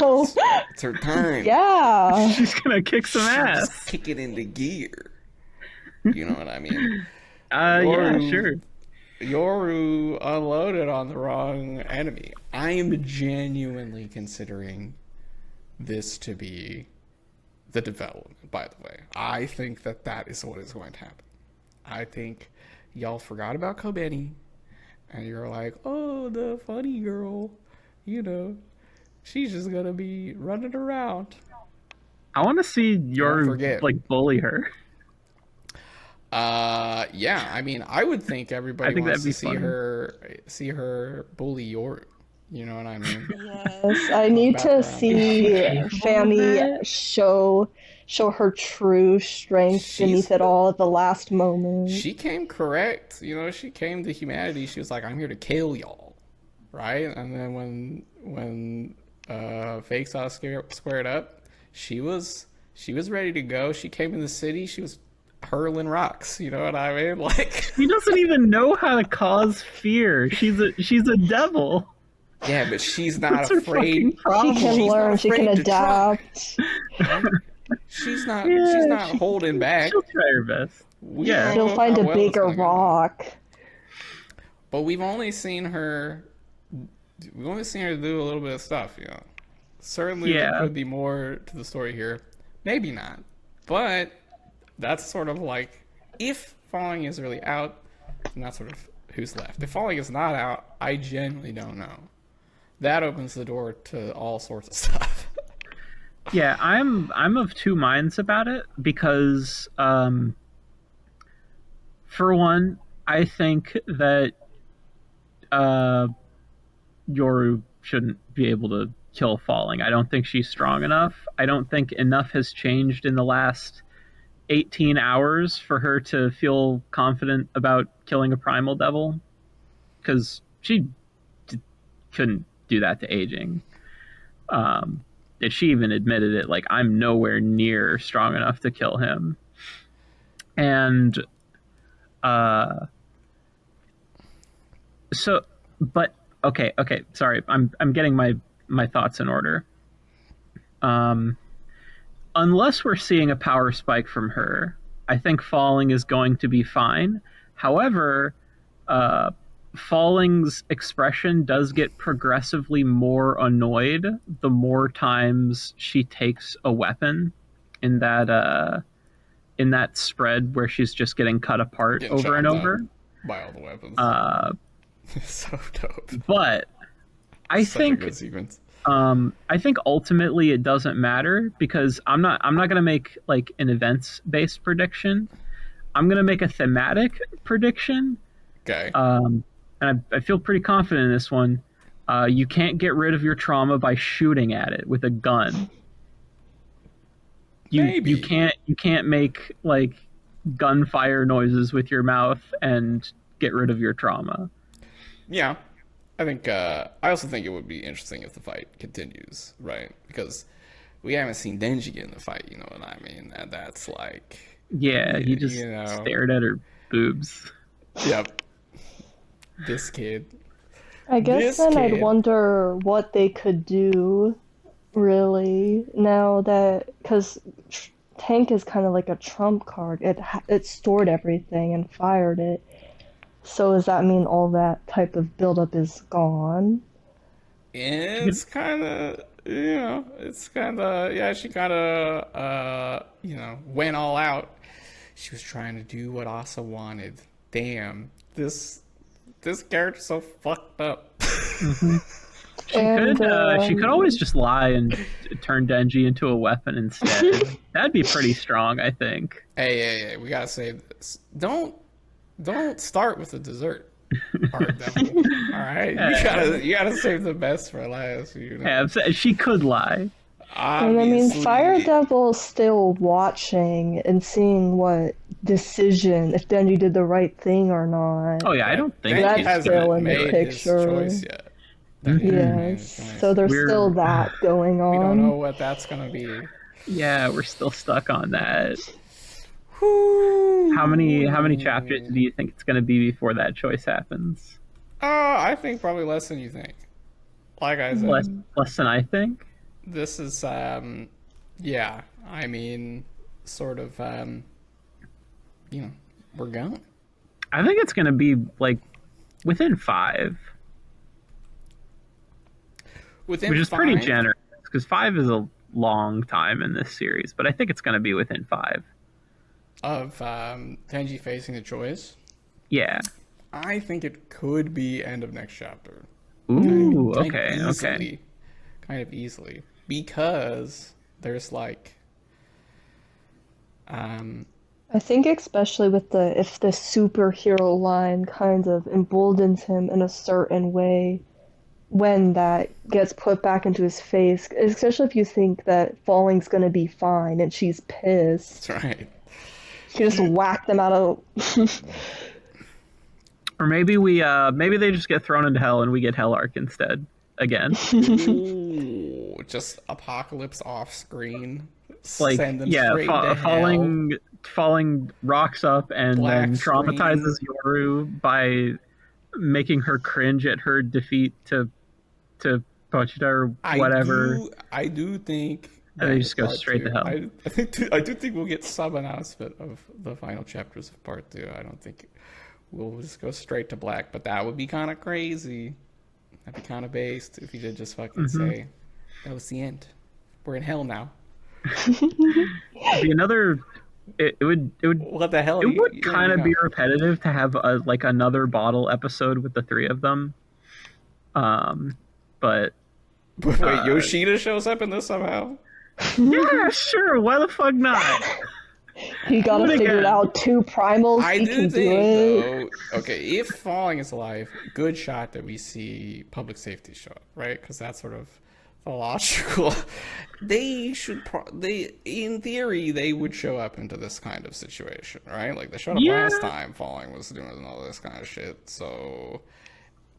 Oh. It's her time. Yeah. She's gonna kick some ass. Just kick it into gear. You know what I mean? Yeah, sure. Yoru unloaded on the wrong enemy. I am genuinely considering this to be the development, by the way. I think that is what is going to happen. I think y'all forgot about Kobeni, and you're like, oh, the funny girl, she's just gonna be running around. I want to see Yoru like bully her. Yeah. I mean, I would think everybody wants to see her bully Yoru. You know what I mean? Yes, I need to see Fanny show her true strength beneath it all at the last moment. She came correct. She came to humanity. She was like, I'm here to kill y'all. Right? And then when Fake Saw squared up, she was ready to go. She came in the city. She was hurling rocks. You know what I mean? Like, she doesn't even know how to cause fear. She's a devil. Yeah, but she's not afraid. She can learn. She can adapt. She's not holding back. She'll try her best. Yeah, she'll find a bigger rock. But we've only seen her do a little bit of stuff. Certainly there could be more to the story here. Maybe not, but that's sort of like, if Falling is really out, then that's sort of who's left. If Falling is not out, I genuinely don't know. That opens the door to all sorts of stuff. Yeah, I'm of two minds about it because, for one, I think that Yoru shouldn't be able to kill Falling. I don't think she's strong enough. I don't think enough has changed in the last 18 hours for her to feel confident about killing a primal devil, because she couldn't do that to aging. If she even admitted it, like, I'm nowhere near strong enough to kill him. And okay, sorry, I'm getting my thoughts in order. Unless we're seeing a power spike from her, I think Falling is going to be fine. However, Falling's expression does get progressively more annoyed the more times she takes a weapon in that spread where she's just getting cut apart over and over by all the weapons. So dope. But I think a good sequence. I think ultimately it doesn't matter, because I'm not gonna make like an events based prediction. I'm gonna make a thematic prediction. Okay. And I feel pretty confident in this one. You can't get rid of your trauma by shooting at it with a gun. You can't make like gunfire noises with your mouth and get rid of your trauma. Yeah. I think I also think it would be interesting if the fight continues, right? Because we haven't seen Denji get in the fight, you know what I mean? And that's like, yeah, he just stared at her boobs. Yep. This kid. I guess I'd wonder what they could do, really, now that, because Tank is kind of like a trump card. It stored everything and fired it. So does that mean all that type of buildup is gone? It's kind of, she kind of, went all out. She was trying to do what Asa wanted. Damn, this character's so fucked up. Mm-hmm. She could always just lie and turn Denji into a weapon instead. That'd be pretty strong, I think. Hey, we gotta save this. Don't start with the dessert. Art Devil. All right, you gotta save the best for last. Yeah, she could lie. And I mean, Fire Devil's still watching and seeing what decision, if Denji did the right thing or not. Oh yeah, I don't think that's still in the picture. His choice yet. Yes, so there's still that going on. We don't know what that's gonna be. Yeah, we're still stuck on that. How many chapters do you think it's gonna be before that choice happens? I think probably less than you think. Like I said, less than I think. This is, yeah, I mean, sort of, we're going. I think it's going to be, like, within 5. Which is pretty generous, because 5 is long time in this series, but I think it's going to be within 5. Of Denji facing the choice, Yeah. I think it could be end of next chapter. Ooh, Kind of okay, easily, okay. kind of easily, because there's like, I think especially with if the superhero line kind of emboldens him in a certain way when that gets put back into his face, especially if you think that Falling's gonna be fine and she's pissed. that's right. She just whacked them out of Or maybe maybe they just get thrown into hell and we get Hell Arc instead again. Ooh, just apocalypse off screen. Like, Send them yeah, straight to falling rocks up and Black then traumatizes screen. Yoru by making her cringe at her defeat to Pochita or whatever. I do think. And they just go part straight to 2. hell. I do think we'll get some announcement of the final chapters of part 2. I don't think we'll just go straight to black, but that would be kind of crazy. That'd be kind of based if you did just fucking say that was the end. We're in hell now. It'd be another. It would. What the hell? It would kind of be repetitive to have like another bottle episode with the 3 of them. But Wait, Yoshida shows up in this somehow? yeah, sure. Why the fuck not? He got to figure it out. 2 primals. I he do can think, do it. though, okay, if Falling is alive, good shot that we see public safety show up, right? Because that's sort of the logical. They should, in theory, they would show up into this kind of situation, right? Like they showed up last time Falling was doing all this kind of shit. So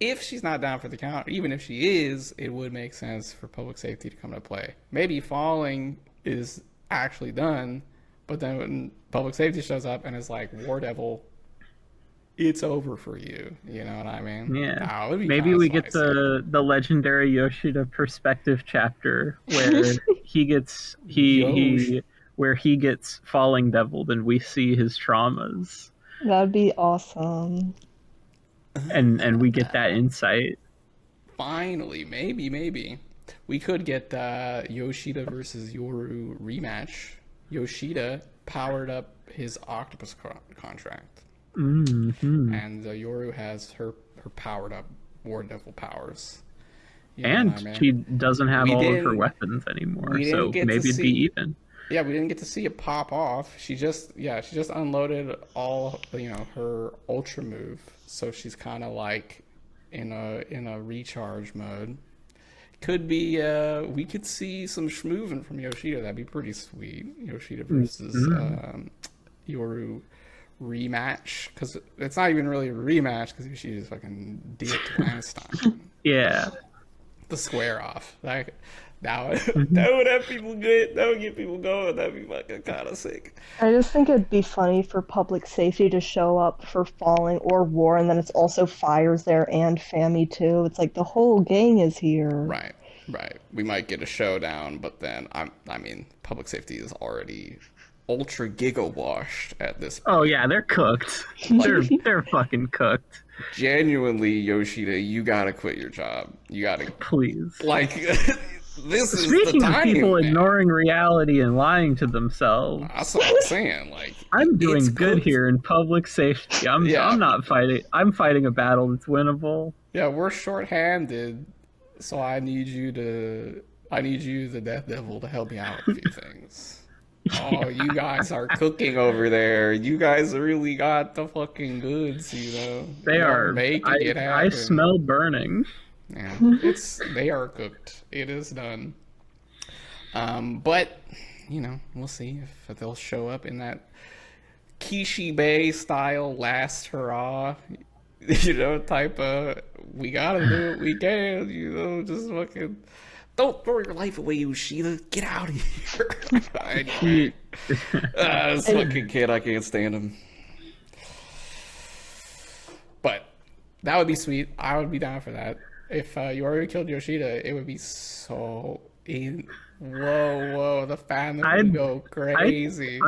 if she's not down for the count, even if she is, it would make sense for public safety to come into play. Maybe Falling is actually done. But then when public safety shows up and is like, War Devil, it's over for you. You know what I mean? Yeah. Would be Maybe kinda we get spicy. the legendary Yoshida perspective chapter where he gets where he gets falling deviled and we see his traumas That'd be awesome. and we get that insight. Finally, maybe. We could get Yoshida versus Yoru rematch. Yoshida powered up his octopus contract. Mm-hmm. And Yoru has her powered up War Devil powers. And she doesn't have all of her weapons anymore, so maybe it'd be even. Yeah, we didn't get to see it pop off. She just unloaded all her ultra move, so she's kind of like in a recharge mode. Could be we could see some schmoovin from Yoshida. That'd be pretty sweet. Yoshida versus Yoru rematch, because it's not even really a rematch because Yoshida just fucking did it last time. Yeah, the square off. Like that would have people good. That would get people going. That'd be fucking kind of sick. I just think it'd be funny for public safety to show up for Falling or War, and then it's also Fire's there and Fami too. It's like the whole gang is here. Right. We might get a showdown, but then I mean, public safety is already ultra giga washed at this point. Oh yeah, they're cooked. They're fucking cooked. Genuinely, Yoshida, you gotta quit your job. You gotta please. Like this is Speaking the time, of people man. Ignoring reality and lying to themselves. That's what I'm saying. Like I'm doing good cooked. here in public safety. I'm not fighting. I'm fighting a battle that's winnable. Yeah, we're shorthanded, so I need you, the Death Devil, to help me out with a few things. Oh, you guys are cooking over there. You guys really got the fucking goods, They are making it happen. I smell burning. Yeah, they are cooked. It is done. But we'll see if they'll show up in that Kishi Bay style last hurrah, type of we gotta do what we can, just fucking don't throw your life away, Yoshida. Get out of here. Anyway, this fucking kid, I can't stand him. But that would be sweet. I would be down for that. If you already killed Yoshida, it would be so whoa, the fandom would go crazy.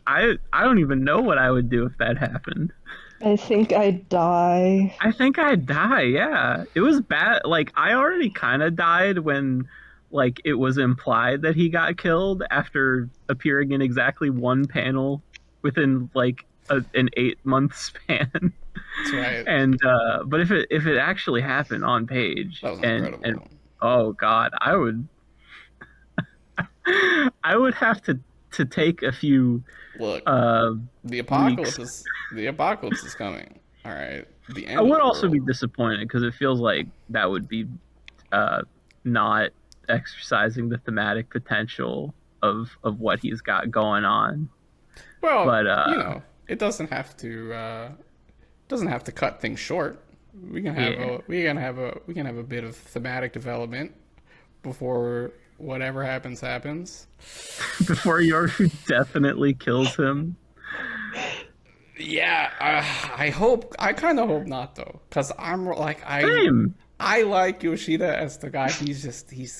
I don't even know what I would do if that happened. I think I'd die. Yeah. It was bad. Like, I already kind of died when like it was implied that he got killed after appearing in exactly one panel within like an 8-month span. That's right. And but if it actually happened on page, That was and incredible. oh god, I would have to take a few Look, uh the apocalypse weeks. is coming. All right, the end I of would the also be world. disappointed because it feels like that would be not exercising the thematic potential of what he's got going on. Well, But it doesn't have to cut things short. yeah, We can have a bit of thematic development before whatever happens. before Yoru definitely kills him. Yeah, I kind of hope not though, because Same. I like Yoshida as the guy. He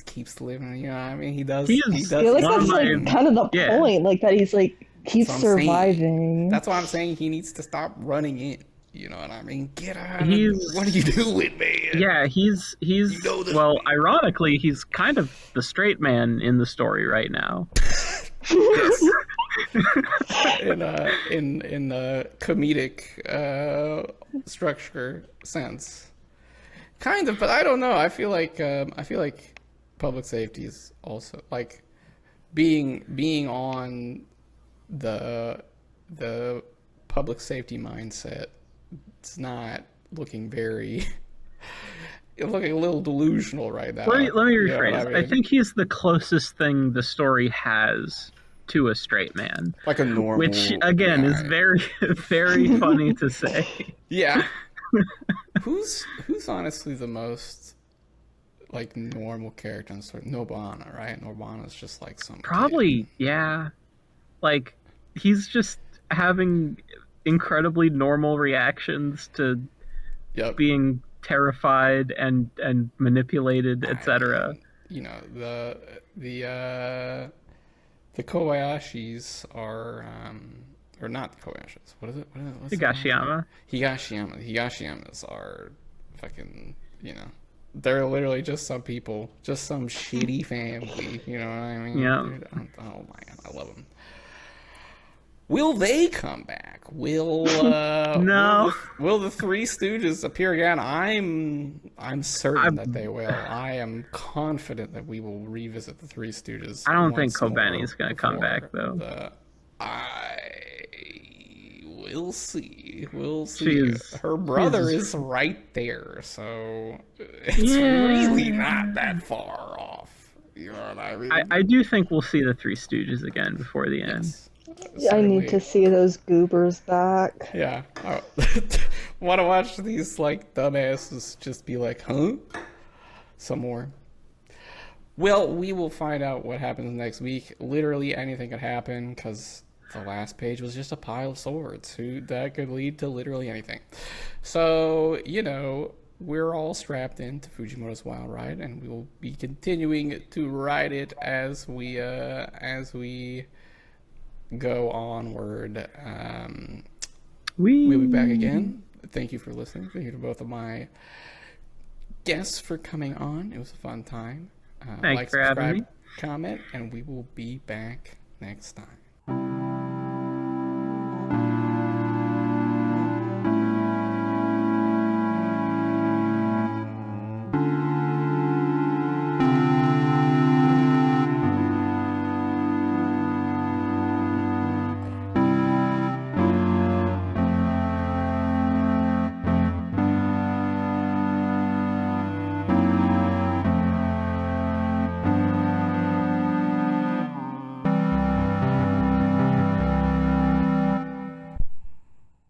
keeps living. You know, what I mean, he does. He He is I feel does. like one of that's like my kind of the yeah. point, like that he's like keeps That's what I'm saying. surviving. That's why I'm saying he needs to stop running in. You know what I mean? Get out of He's What are you doing, man? yeah. He's You know this. well. Ironically, he's kind of the straight man in the story right now. Yes. In the comedic structure sense, kind of. But I don't know. I feel like public safety is also like being on the public safety mindset. It's not looking very. It's looking a little delusional right now. Let me You know what rephrase. I I mean? think he's the closest thing the story has to a straight man, Like a normal, which again is guy. very very funny to say. Yeah. Who's honestly the most like normal character in the story? Nobana, right? Nobana's just like some Probably, yeah. Like he's just having incredibly normal reactions to kid. Yep. being terrified and manipulated, I etc. mean, you know, the Kobayashis are or not the Kobayashis. What is it? What's the Higashiyama. Higashiyama. The Higashiyamas are fucking, they're literally just some people, just some shitty family. You know what I mean? Yeah. Dude, oh my god, I love them. Will they come back? Will No. will the Three Stooges appear again? I'm certain that they will. I am confident that we will revisit the Three Stooges. I don't think once more Kobeni's gonna come before back though. We'll see. We'll see. She's- Her brother she's- is right there, so it's Yeah. really not that far off. You know what I mean? I do think we'll see the Three Stooges again before the end. Yes. I need to see those goobers back. Yeah. Want to watch these like dumbasses just be like, huh? Some more. Well, we will find out what happens next week. Literally anything could happen because the last page was just a pile of swords. That could lead to literally anything. So, we're all strapped into Fujimoto's Wild Ride, and we will be continuing to ride it as we go onward. We'll be back again. Thank you for listening. Thank you to both of my guests for coming on. It was a fun time. Thanks for having me. Comment, and we will be back next time.